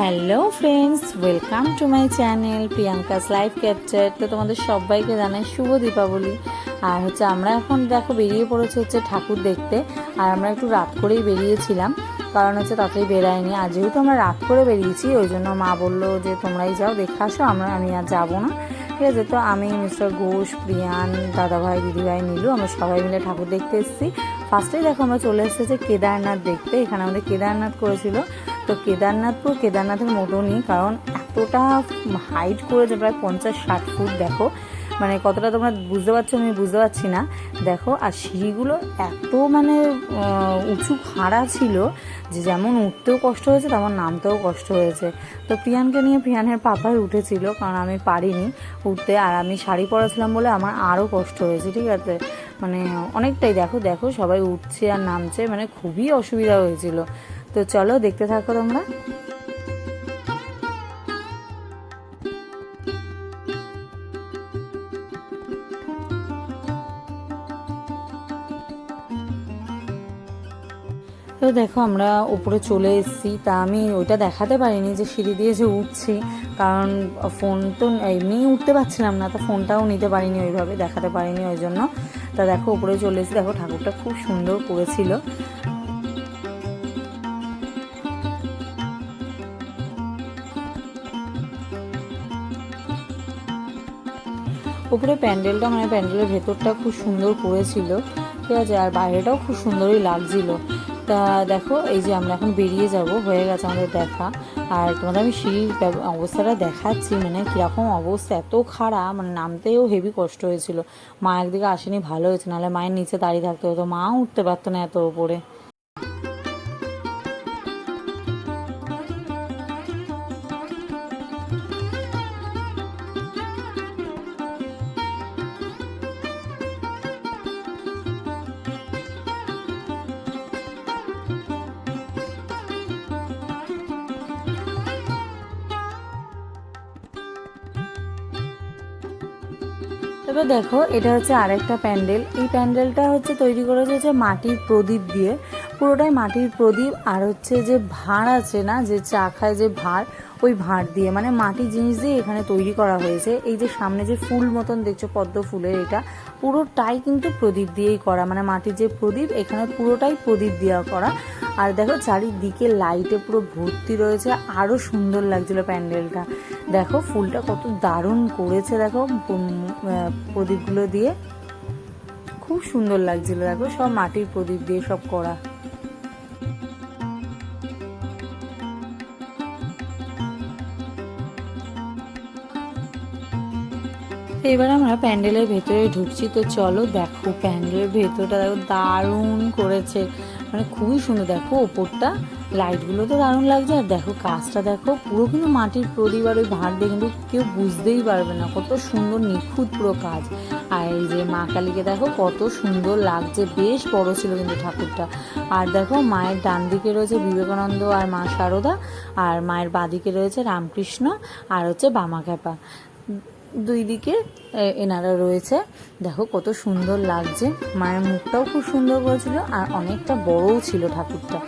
Hello friends, welcome to my channel Priyanka's life capture. তো তোমাদের সবাইকে জানাই শুভ দীপাবলি। আর আমরা এখন দেখো বেরিয়ে পড়েছে ঠাকুর দেখতে। আর আমরা একটু রাত করেই বেরিয়েছিলাম, কারণ তাড়াতাড়ি বেরায়নি। আর যেহেতু আমরা রাত করে বেরিয়েছি, ওই জন্য মা বললো যে তোমরাই যাও, দেখে আসো, আমি আর যাবো না। ঠিক আছে, তো আমি, মিস্টার ঘোষ, প্রিয়ান, দাদাভাই, দিদিভাই, নীলু, আমরা সবাই মিলে ঠাকুর দেখতে এসেছি। ফার্স্টেই দেখো আমরা চলে এসেছি কেদারনাথ দেখতে। এখানে আমাদের কেদারনাথ করেছিল। তো কেদারনাথের মতনই, কারণ এতটা হাইট করেছে, প্রায় 50-60 ফুট। দেখো মানে কতটা তোমরা বুঝতে পারছো, আমি বুঝতে পারছি না। দেখো, আর সিঁড়িগুলো এত উঁচু খাড়া ছিল যে যেমন উঠতেও কষ্ট হয়েছে তেমন নামতেও কষ্ট হয়েছে। তো প্রিয়ানকে নিয়ে প্রিয়ানের পাপাই উঠেছিল, কারণ আমি পারিনি উঠতে। আর আমি শাড়ি পরাছিলাম বলে আমার আরও কষ্ট হয়েছে। ঠিক আছে, অনেকটাই দেখো সবাই উঠছে আর নামছে, খুবই অসুবিধা হয়েছিল। তো চলো দেখতে থাকো তোমরা। তো দেখো আমরা উপরে চলে এসেছি। তা আমি ওইটা দেখাতে পারিনি যে সিঁড়ি দিয়ে যে উঠছি, কারণ ফোন তো এমনি উঠতে পারছিলাম না, তো ফোনটাও নিতে পারিনি, ওইভাবে দেখাতে পারিনি, ওই জন্য। তা দেখো উপরে চলে এসেছি। দেখো ঠাকুরটা খুব সুন্দর করেছিল। উপরে প্যান্ডেলটা প্যান্ডেলের ভেতরটা খুব সুন্দর করেছিল। ঠিক আছে, আর বাইরেটাও খুব সুন্দরই লাগছিল। তা দেখো এই যে আমরা এখন বেরিয়ে যাব, হয়ে গেছে আমাদের দেখা। আর তোমাদের আমি সিঁড়ির অবস্থাটা দেখাচ্ছি, কীরকম অবস্থা, এত খাড়া, নামতেও হেভি কষ্ট হয়েছিল। মা একদিকে আসেনি, ভালো হয়েছে, নাহলে মায়ের নিচে দাঁড়িয়ে থাকতে হতো, মাও উঠতে পারতো না এত ওপরে। তবে দেখো এটা আরেকটা প্যান্ডেল। এই প্যান্ডেলটা তৈরি করেছে মাটির প্রদীপ দিয়ে, পুরোটাই মাটির প্রদীপ। আর যে ভাঁড় আছে না, যে চা খায় যে ভাঁড়, ওই ভাঁড় দিয়ে মাটির জিনিস দিয়ে এখানে তৈরি করা হয়েছে। এই যে সামনে যে ফুল মতন দেখছো পদ্ম ফুলের, এটা পুরোটাই কিন্তু প্রদীপ দিয়েই করা, মাটির যে প্রদীপ, এখানে পুরোটাই প্রদীপ দেওয়া করা। আর দেখো চারিদিকে লাইটে পুরো ভর্তি রয়েছে, আরও সুন্দর লাগছিল প্যান্ডেলটা। দেখো ফুলটা কত দারুণ করেছে, দেখো প্রদীপগুলো দিয়ে খুব সুন্দর লাগছিল। দেখো সব মাটির প্রদীপ দিয়ে সব করা। এবার আমরা প্যান্ডেলের ভেতরে ঢুকছি। তো চলো দেখো প্যান্ডেলের ভেতরটা দেখো দারুণ করেছে, খুবই সুন্দর। দেখো ওপরটা লাইটগুলো তো দারুণ লাগছে। আর দেখো কাজটা দেখো, পুরো কিন্তু মাটির প্রদীপ আর ওই ভাঁড় দিয়ে কিন্তু কেউ বুঝতেই পারবে না, কত সুন্দর নিখুঁত পুরো কাজ। আর এই যে মা কালীকে দেখো কত সুন্দর লাগছে, বেশ বড় ছিল কিন্তু ঠাকুরটা। আর দেখো মায়ের ডান দিকে রয়েছে বিবেকানন্দ আর মা শারদা, আর মায়ের বাঁদিকে রয়েছে রামকৃষ্ণ আর বামাখ্যাপা, দুই দিকে এনারা রয়েছে। দেখো কত সুন্দর লাগছে, মায়ের মুখটাও খুব সুন্দর করেছিল, আর অনেকটা বড়ও ছিল ঠাকুরটা।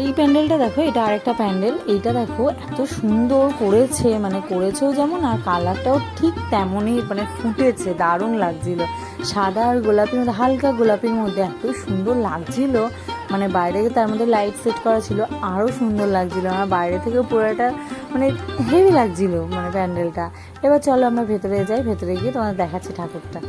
এই প্যান্ডেলটা দেখো, এটা আরেকটা প্যান্ডেল। এইটা দেখো এত সুন্দর করেছে, মানে করেছেও যেমন আর কালারটাও ঠিক তেমনই, মানে ফুটেছে, দারুণ লাগছিল। সাদা আর গোলাপির মধ্যে, হালকা গোলাপির মধ্যে এত সুন্দর লাগছিল। মানে বাইরে তার মধ্যে লাইট সেট করা ছিল, আরও সুন্দর লাগছিল। আমার বাইরে থেকে পুরোটা মানে হেভি লাগছিল মানে প্যান্ডেলটা। এবার চলো আমরা ভেতরে যাই, ভেতরে গিয়ে তোমাদের দেখাচ্ছি ঠাকুরটা।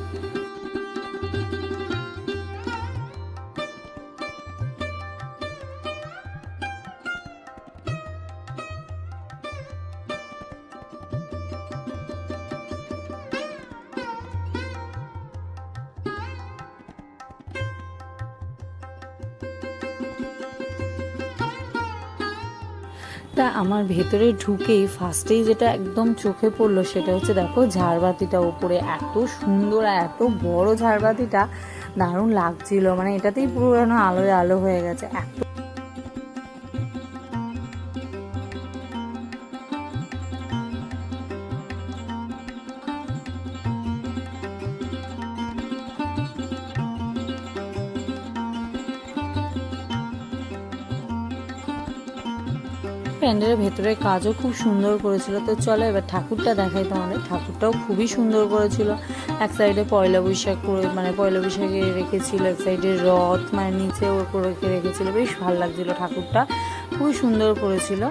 তা আমার ভেতরে ঢুকেই ফার্স্টেই যেটা একদম চোখে পড়লো সেটা হচ্ছে দেখো ঝাড়বাতিটা উপরে এত সুন্দর আর এত বড় ঝাড়বাতিটা, দারুণ লাগছিল। মানে এটাতেই পুরো যেন আলোয় আলো হয়ে গেছে এত। প্যান্ডেলের ভেতরের কাজও খুব সুন্দর করেছিল। তো চলো এবার ঠাকুরটা দেখাই তোমাদের। ঠাকুরটাও খুবই সুন্দর করেছিল। এক সাইডে পয়লা বৈশাখ করে, মানে পয়লা বৈশাখে রেখেছিল, এক সাইডে রথ মানে নিচে ওর করে রেখেছিল। বেশ ভালো লাগছিল, ঠাকুরটা খুবই সুন্দর করেছিল।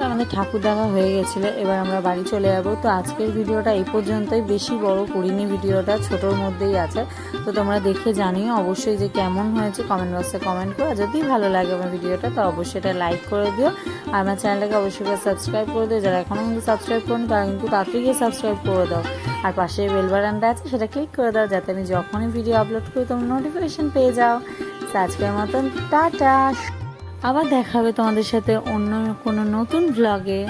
আমাদের ঠাকুর দেখা হয়ে গেছিলো, এবার আমরা বাড়ি চলে যাবো। তো আজকের ভিডিওটা এই পর্যন্তই, বেশি বড় করিনি, ভিডিওটা ছোটোর মধ্যেই আছে। তো তোমরা দেখে জানিও অবশ্যই যে কেমন হয়েছে, কমেন্ট বক্সে কমেন্ট করো। যদি ভালো লাগে আমার ভিডিওটা তো অবশ্যই এটা লাইক করে দিও, আর আমার চ্যানেলটাকে অবশ্যই সাবস্ক্রাইব করে দিও। যারা এখনও কিন্তু সাবস্ক্রাইব করুন তারা কিন্তু তাড়াতাড়ি গিয়ে সাবস্ক্রাইব করে দাও, আর পাশে বেল বাটনটা আছে সেটা ক্লিক করে দাও, যাতে আমি যখনই ভিডিও আপলোড করি তোমরা নোটিফিকেশন পেয়ে যাও। তো আজকের মতন টাটা, আবার দেখা হবে তোমাদের সাথে অন্য কোনো নতুন ব্লগে।